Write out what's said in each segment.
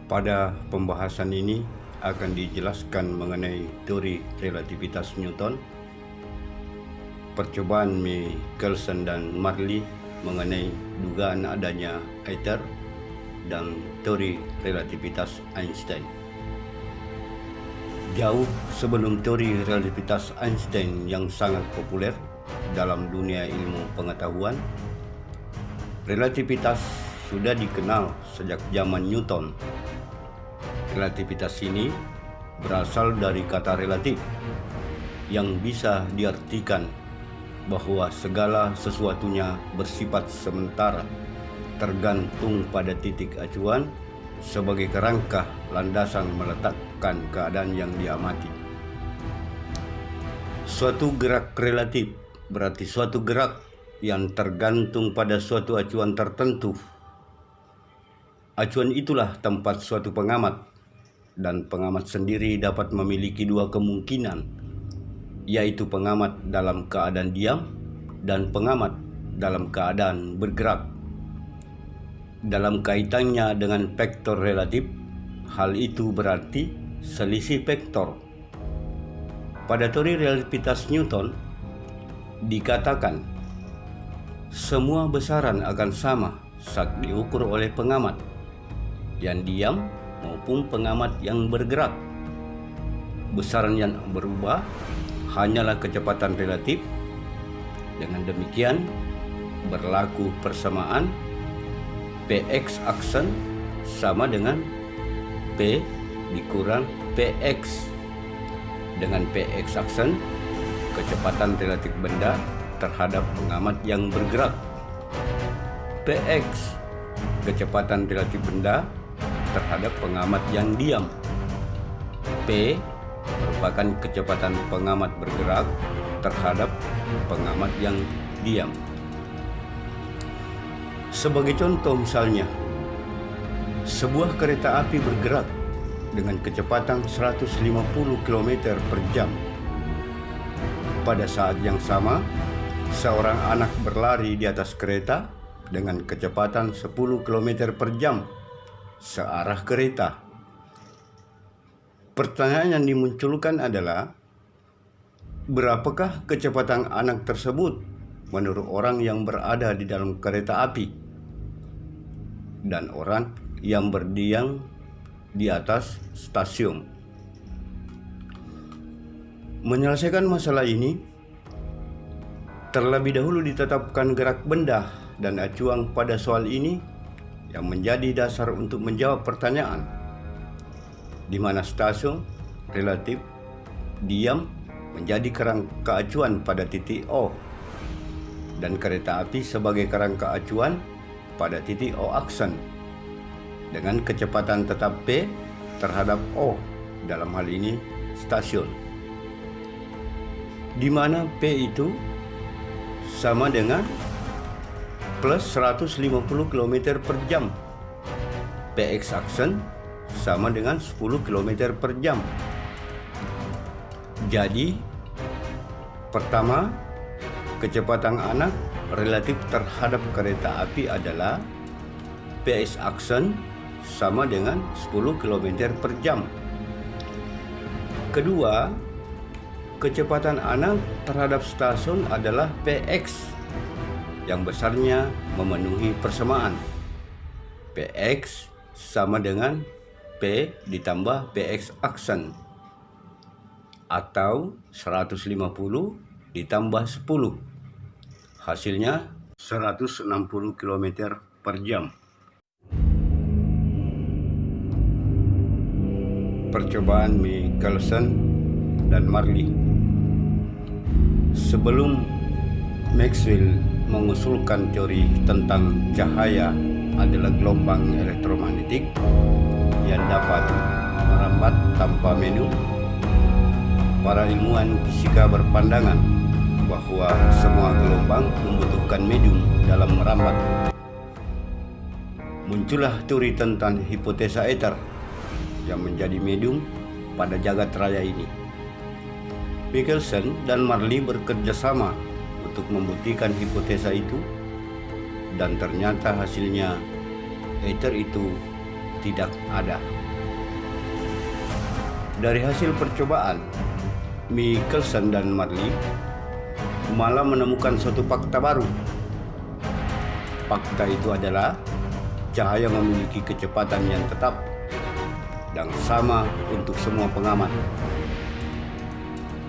Pada pembahasan ini akan dijelaskan mengenai teori relativitas Newton, percobaan Michelson dan Marley mengenai dugaan adanya ether, dan teori relativitas Einstein. Jauh sebelum teori relativitas Einstein yang sangat populer dalam dunia ilmu pengetahuan, relativitas sudah dikenal sejak zaman Newton. Relativitas ini berasal dari kata relatif yang bisa diartikan bahwa segala sesuatunya bersifat sementara, tergantung pada titik acuan sebagai kerangka landasan meletakkan keadaan yang diamati. Suatu gerak relatif berarti suatu gerak yang tergantung pada suatu acuan tertentu. Acuan itulah tempat suatu pengamat, dan pengamat sendiri dapat memiliki dua kemungkinan, yaitu pengamat dalam keadaan diam dan pengamat dalam keadaan bergerak. Dalam kaitannya dengan vektor relatif, hal itu berarti selisih vektor. Pada teori relativitas Newton dikatakan semua besaran akan sama saat diukur oleh pengamat yang diam maupun pengamat yang bergerak. Besaran yang berubah hanyalah kecepatan relatif. Dengan demikian berlaku persamaan Px aksen sama dengan P dikurang Px. Dengan Px aksen, kecepatan relatif benda terhadap pengamat yang bergerak. Px, kecepatan relatif benda terhadap pengamat yang diam. P merupakan kecepatan pengamat bergerak terhadap pengamat yang diam. Sebagai contoh misalnya, sebuah kereta api bergerak dengan kecepatan 150 km per jam. Pada saat yang sama, seorang anak berlari di atas kereta dengan kecepatan 10 km per jam searah kereta. Pertanyaan yang dimunculkan adalah, berapakah kecepatan anak tersebut menurut orang yang berada di dalam kereta api dan orang yang berdiam di atas stasiun? Menyelesaikan masalah ini, terlebih dahulu ditetapkan gerak benda dan acuan pada soal ini yang menjadi dasar untuk menjawab pertanyaan di mana stasiun relatif diam menjadi kerangka acuan pada titik O dan kereta api sebagai kerangka acuan pada titik O aksen dengan kecepatan tetap P terhadap O, dalam hal ini stasiun, di mana P itu sama dengan plus 150 km per jam. Px aksen sama dengan 10 km per jam. Jadi, pertama, kecepatan anak relatif terhadap kereta api adalah Px aksen sama dengan 10 km per jam. Kedua, kecepatan anak terhadap stasiun adalah Px yang besarnya memenuhi persamaan. Px sama dengan P ditambah Px aksen, atau 150 ditambah 10. Hasilnya 160 km per jam. Percobaan Michelson dan Marley. Sebelum Maxwell mengusulkan teori tentang cahaya adalah gelombang elektromagnetik yang dapat merambat tanpa medium, para ilmuwan fisika berpandangan bahwa semua gelombang membutuhkan medium dalam merambat. Muncullah teori tentang hipotesa ether yang menjadi medium pada jagat raya ini. Michelson dan Marley bekerja sama untuk membuktikan hipotesa itu, dan ternyata hasilnya ether itu tidak ada. Dari hasil percobaan, Michelson dan Marley malah menemukan suatu fakta baru. Fakta itu adalah cahaya memiliki kecepatan yang tetap dan sama untuk semua pengamat.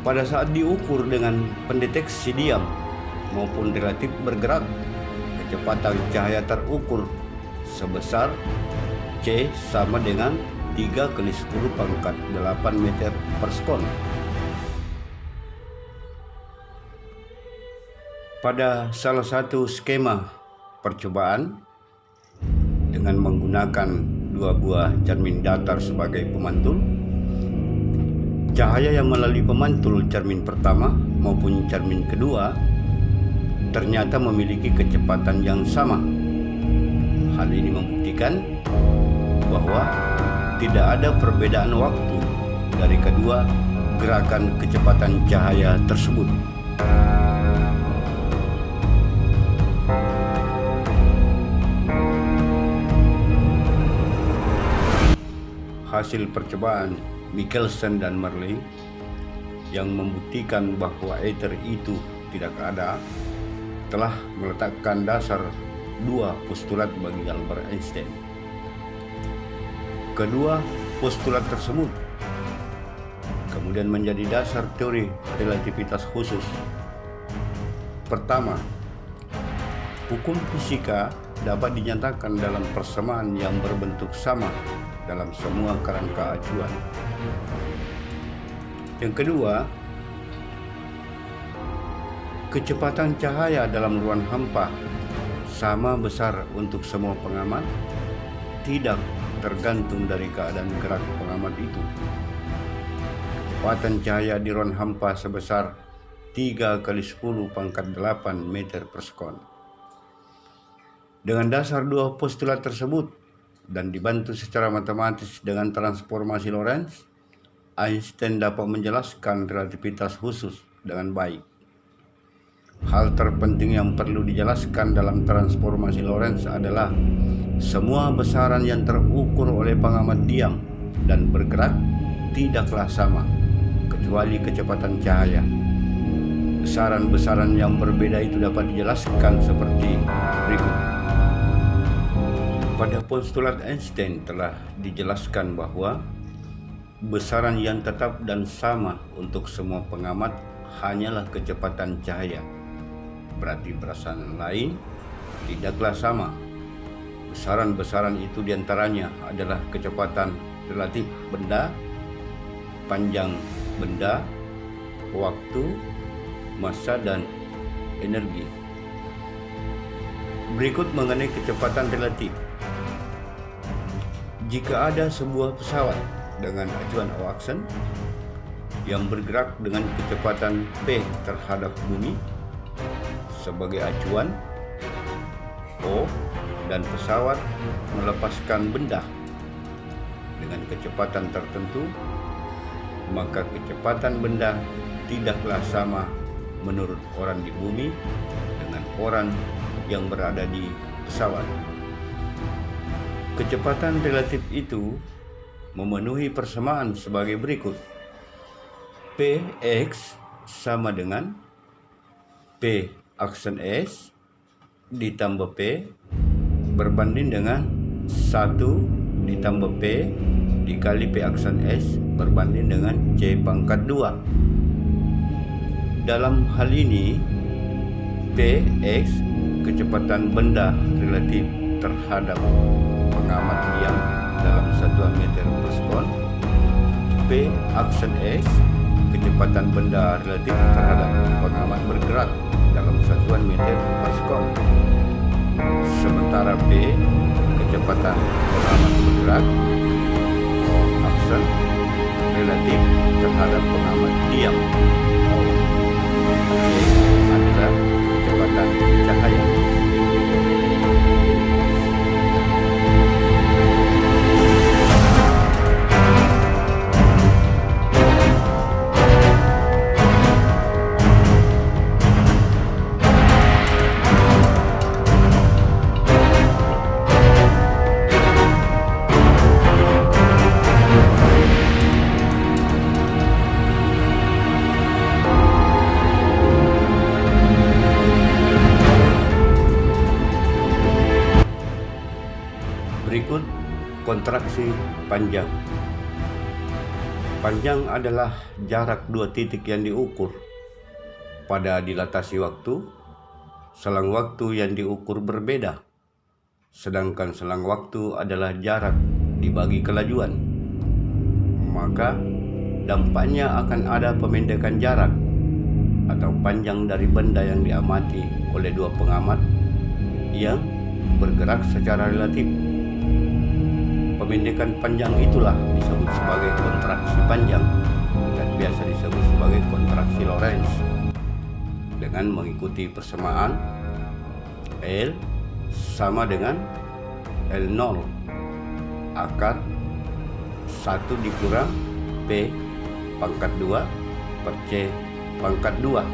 Pada saat diukur dengan pendeteksi diam maupun relatif bergerak, kecepatan cahaya terukur sebesar C sama dengan 3 kali 10 pangkat 8 meter per sekon. Pada salah satu skema percobaan dengan menggunakan 2 buah cermin datar sebagai pemantul, cahaya yang melalui pemantul cermin pertama maupun cermin kedua ternyata memiliki kecepatan yang sama. Hal ini membuktikan bahwa tidak ada perbedaan waktu dari kedua gerakan kecepatan cahaya tersebut. Hasil percobaan Michelson dan Marley yang membuktikan bahwa ether itu tidak ada telah meletakkan dasar 2 postulat bagi Albert Einstein. Kedua postulat tersebut kemudian menjadi dasar teori relativitas khusus. Pertama, hukum fisika dapat dinyatakan dalam persamaan yang berbentuk sama dalam semua kerangka acuan. Yang kedua, kecepatan cahaya dalam ruang hampa sama besar untuk semua pengamat, tidak tergantung dari keadaan gerak pengamat itu. Kecepatan cahaya di ruang hampa sebesar 3 kali 10 pangkat 8 meter per sekon. Dengan dasar 2 postulat tersebut dan dibantu secara matematis dengan transformasi Lorentz, Einstein dapat menjelaskan relativitas khusus dengan baik. Hal terpenting yang perlu dijelaskan dalam transformasi Lorentz adalah semua besaran yang terukur oleh pengamat diam dan bergerak tidaklah sama, kecuali kecepatan cahaya. Besaran-besaran yang berbeda itu dapat dijelaskan seperti berikut. Pada postulat Einstein telah dijelaskan bahwa besaran yang tetap dan sama untuk semua pengamat hanyalah kecepatan cahaya. Berarti besaran lain tidaklah sama. Besaran-besaran itu diantaranya adalah kecepatan relatif benda, panjang benda, waktu, massa, dan energi. Berikut mengenai kecepatan relatif. Jika ada sebuah pesawat dengan acuan O-aksen yang bergerak dengan kecepatan P terhadap bumi sebagai acuan O, dan pesawat melepaskan benda dengan kecepatan tertentu, maka kecepatan benda tidaklah sama menurut orang di bumi dengan orang yang berada di pesawat. Kecepatan relatif itu memenuhi persamaan sebagai berikut. Px sama dengan P aksen S ditambah P berbanding dengan 1 ditambah P dikali P aksen S berbanding dengan C pangkat 2. Dalam hal ini, Px kecepatan benda relatif terhadap pengamat diam dalam satuan meter per sekon. P aksen S kecepatan benda relatif terhadap pengamat bergerak dalam satuan meter per sekon. Sementara P kecepatan pengamat bergerak aksen relatif terhadap pengamat diam. P adalah kecepatan cahaya. Definisi panjang. Panjang adalah jarak dua titik yang diukur. Pada dilatasi waktu, selang waktu yang diukur berbeda. Sedangkan selang waktu adalah jarak dibagi kelajuan. Maka dampaknya akan ada pemendekan jarak atau panjang dari benda yang diamati oleh dua pengamat yang bergerak secara relatif. Pemendekan panjang itulah disebut sebagai kontraksi panjang dan biasa disebut sebagai kontraksi Lorentz dengan mengikuti persamaan L sama dengan L0 akar 1 dikurang P pangkat 2 per C pangkat 2,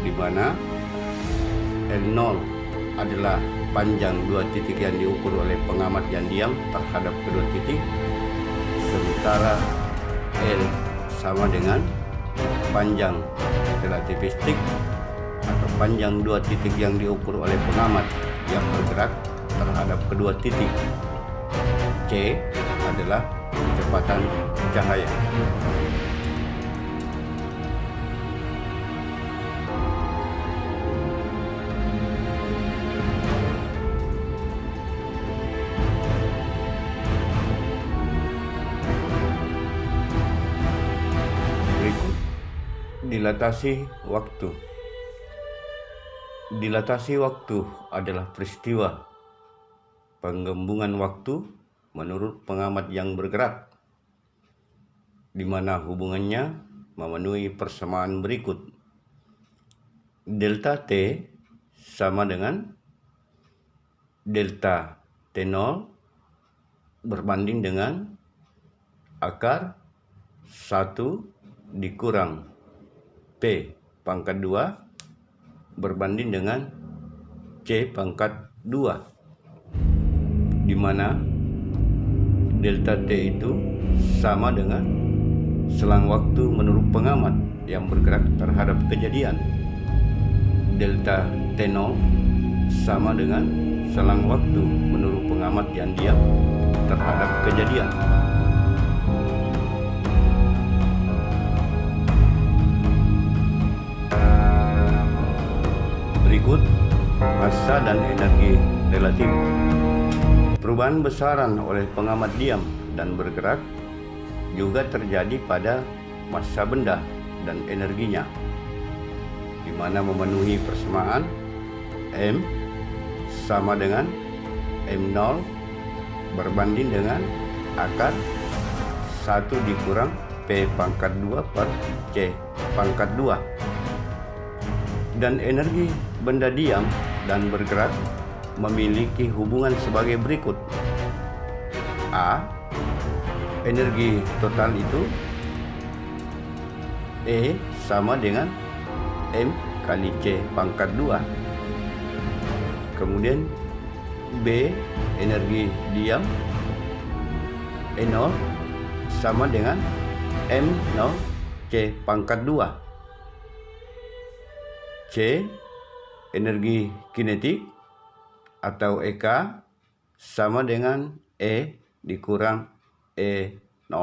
di mana L0 adalah panjang dua titik yang diukur oleh pengamat yang diam terhadap kedua titik, sementara L sama dengan panjang relativistik atau panjang dua titik yang diukur oleh pengamat yang bergerak terhadap kedua titik. C adalah kecepatan cahaya. Dilatasi waktu. Dilatasi waktu adalah peristiwa penggembungan waktu menurut pengamat yang bergerak, di mana hubungannya memenuhi persamaan berikut. Delta T sama dengan delta T0 berbanding dengan akar 1 dikurang P pangkat 2 berbanding dengan C pangkat 2, di mana delta T itu sama dengan selang waktu menurut pengamat yang bergerak terhadap kejadian. Delta T0 sama dengan selang waktu menurut pengamat yang diam terhadap kejadian. Berikut massa dan energi relatif. Perubahan besaran oleh pengamat diam dan bergerak juga terjadi pada massa benda dan energinya, di mana memenuhi persamaan M sama dengan M0 berbanding dengan akar 1 dikurang P pangkat 2 per C pangkat 2. Dan energi benda diam dan bergerak memiliki hubungan sebagai berikut. A. Energi total itu E sama dengan M kali C pangkat 2. Kemudian B. Energi diam E0 sama dengan M0 C pangkat 2. C. Energi kinetik atau EK sama dengan E dikurang E0.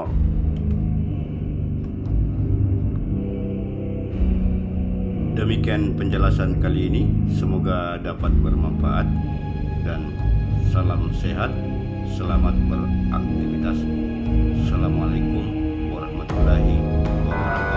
Demikian penjelasan kali ini, semoga dapat bermanfaat dan salam sehat, selamat beraktivitas. Assalamualaikum warahmatullahi wabarakatuh.